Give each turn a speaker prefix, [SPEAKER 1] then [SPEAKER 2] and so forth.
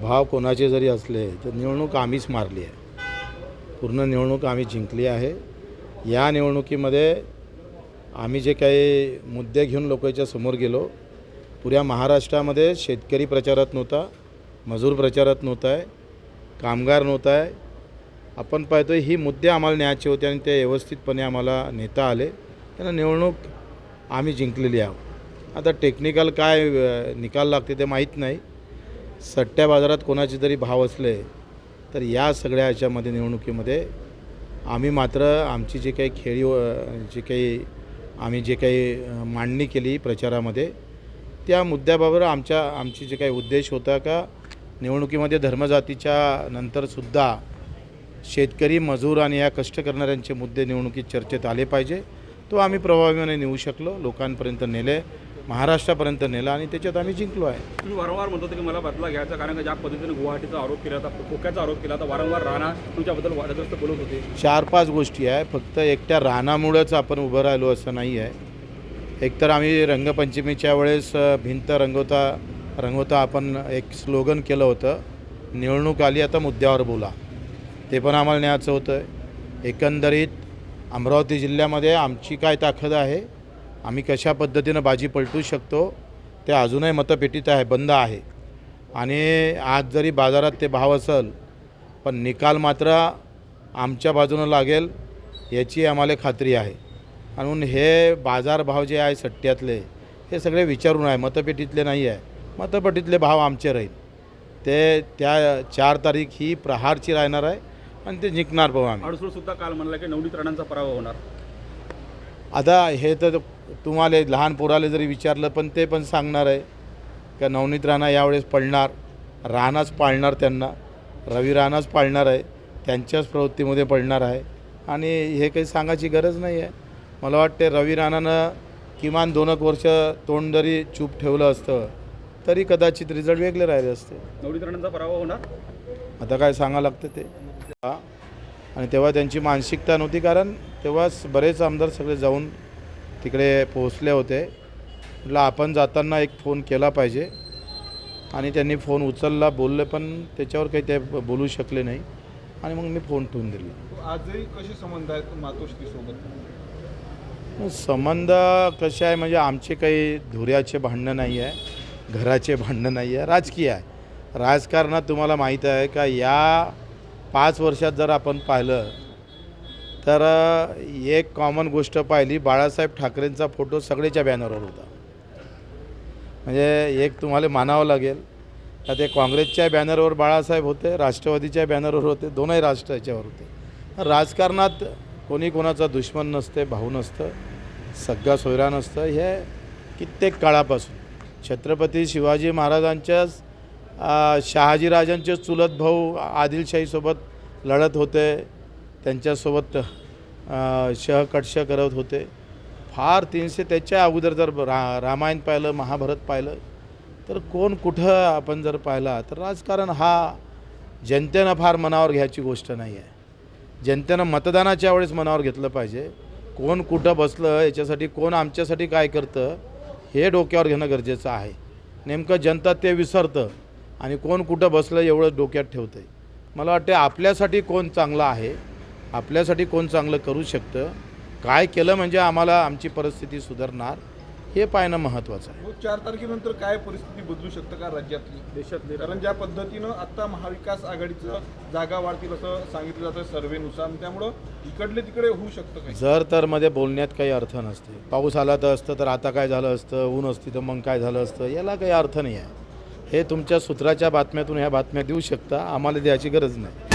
[SPEAKER 1] भाव कोणाचे जरी असले तर निवडणूक आम्हीच मारली आहे. पूर्ण निवडणूक आम्ही जिंकली आहे. या निवडणुकीमध्ये आम्ही जे काही मुद्दे घेऊन लोकांच्या समोर गेलो, पुऱ्या महाराष्ट्रामध्ये शेतकरी प्रचारात नव्हता, मजूर प्रचारात नव्हता आहे, कामगार नव्हता आहे. आपण पाहतो ही मुद्दे आम्हाला न्यायचे होते आणि ते व्यवस्थितपणे आम्हाला नेता आले. त्यांना निवडणूक आम्ही जिंकलेली आहोत. आता टेक्निकल काय निकाल लागते ते माहीत नाही. सट्ट्या बाजारात कोणाचे तरी भाव असले तर या सगळ्या ह्याच्यामध्ये निवडणुकीमध्ये आम्ही मात्र आमची जे काही आम्ही जे काही मांडणी केली प्रचारामध्ये त्या मुद्द्याबाबत आमची जे काही उद्देश होता का निवडणुकीमध्ये धर्मजातीच्या नंतरसुद्धा शेतकरी मजूर आणि या कष्ट करणाऱ्यांचे मुद्दे निवडणुकीत चर्चेत आले पाहिजे. तो आम्ही प्रभावीपणे नेऊ शकलो, लोकांपर्यंत नेले, महाराष्ट्रापर्यंत नेला आणि त्याच्यात आम्ही जिंकलो आहे.
[SPEAKER 2] तुम्ही वारंवार म्हणत होते की मला बदला घ्यायचा, कारण का ज्या पद्धतीने गुवाहाटीचा आरोप केला होता, खोक्याचा आरोप केला होता, वारंवार राणा तुमच्याबद्दल वादग्रस्त बोलत होते.
[SPEAKER 1] 4-5 गोष्टी आहे. फक्त एकट्या रानामुळेच आपण उभं राहिलो असं नाही आहे. एकतर आम्ही रंगपंचमीच्या वेळेस भिंत रंगवता आपण एक स्लोगन केलं होतं, निवडणूक आली आता मुद्द्यावर बोला. ते पण आम्हाला न्यायचं होतं. एकंदरीत अमरावती जिल्ह्यामध्ये आमची काय ताकद आहे, आम्ही कशा पद्धतीनं बाजी पलटू शकतो ते अजूनही मतपेटीत आहे, बंद आहे. आणि आज जरी बाजारात ते भाव असेल पण निकाल मात्र आमच्या बाजूनं लागेल याची आम्हाला खात्री आहे. म्हणून हे बाजारभाव जे आहे सट्ट्यातले हे सगळे विचारून आहे, मतपेटीतले नाही आहे. मतपेटीतले भाव आमचे राहील. ते त्या 4 तारीख ही प्रहारची राहणार आहे आणि ते जिंकणार भाऊ आम्ही.
[SPEAKER 2] अडसूळसुद्धा काल म्हणला की नवनीत राणांचा पराभव होणार.
[SPEAKER 1] आता हे तर तुम्हाला लहान पोराला जरी विचारलं पण ते पण सांगणार आहे का नवनीत राणा यावेळेस पडणार, राणाच पाळणार त्यांना, रवी राणाच पाळणार आहे, त्यांच्याच प्रवृत्तीमध्ये पडणार आहे. आणि हे काही सांगायची गरज नाही आहे. मला वाटते रवी राणानं किमान 2 वर्ष तोंड जरी चूप ठेवलं असतं तरी कदाचित रिझल्ट वेगळे राहिले असते.
[SPEAKER 2] नवनीत राणांचा पराभव होणार.
[SPEAKER 1] आता काय सांगावं लागतं ते. आणि तेव्हा त्यांची मानसिकता नव्हती, कारण तेव्हा बरेच आमदार सगळे जाऊन तिकडे पोहोचले होते. म्हटलं आपण जाताना एक फोन केला पाहिजे आणि त्यांनी फोन उचलला, बोलले, पण त्याच्यावर काही ते बोलू शकले नाही आणि मग मी फोन ठेवून दिला.
[SPEAKER 3] आजही कसे संबंध आहेत मातोश्रीसोबत?
[SPEAKER 1] संबंध कसे आहे म्हणजे आमचे काही धुऱ्याचे भांडणं नाही आहे, घराचे भांडणं नाही आहे, राजकीय आहे. राजकारणात तुम्हाला माहीत आहे का या 5 वर्षात जर आपण पाहिलं तर एक कॉमन गोष्ट पाहिली, बाळासाहेब ठाकरेंचा फोटो सगळेच्या बॅनरवर होता. म्हणजे एक तुम्हाला मानावं लागेल का ते काँग्रेसच्या बॅनरवर बाळासाहेब होते, राष्ट्रवादीच्या बॅनरवर होते, दोनही राष्ट्र याच्यावर होते. राजकारणात कोणी कोणाचा दुश्मन नसते, भाऊ नसतं, सगळा सोयरा नसतं. हे कित्येक काळापासून छत्रपती शिवाजी महाराजांच्याच शहाजीराजांचे चुलत भाऊ आदिलशाहीसोबत लढत होते, त्यांच्यासोबत शहकटश करत होते. फार 300 त्याच्या अगोदर जर रामायण पाहिलं, महाभारत पाहिलं तर कोण कुठं आपण जर पाहिला तर राजकारण हा जनतेनं फार मनावर घ्यायची गोष्ट नाही आहे. जनतेनं मतदानाच्या वेळेस मनावर घेतलं पाहिजे. कोण कुठं बसलं याच्यासाठी, कोण आमच्यासाठी काय करतं हे डोक्यावर घेणं गरजेचं आहे. नेमकं जनता ते विसरतं आणि कोण कुठं बसलं एवढं डोक्यात ठेवतं. मला वाटते आपल्यासाठी कोण चांगलं आहे, आपल्यासाठी कोण चांगलं करू शकतं, काय केलं म्हणजे आम्हाला आमची परिस्थिती सुधारणार हे पाहणं महत्त्वाचं आहे.
[SPEAKER 3] 4 तारखेनंतर काय परिस्थिती बदलू शकतं का राज्यातली, देशातली? कारण ज्या पद्धतीनं आता महाविकास आघाडीचं जागा वाढतील असं सांगितलं जातं सर्वेनुसार, त्यामुळं इकडले तिकडे होऊ शकतं काय?
[SPEAKER 1] जर तर मध्ये बोलण्यात काही अर्थ नसते. पाऊस आला तर असतं तर आता काय झालं असतं, ऊन असती तर मग काय झालं असतं, याला काही अर्थ नाही आहे. हे तुमच्या सूत्राच्या बातम्यातून ह्या बातम्या देऊ शकता, आम्हाला द्यायची गरज नाही.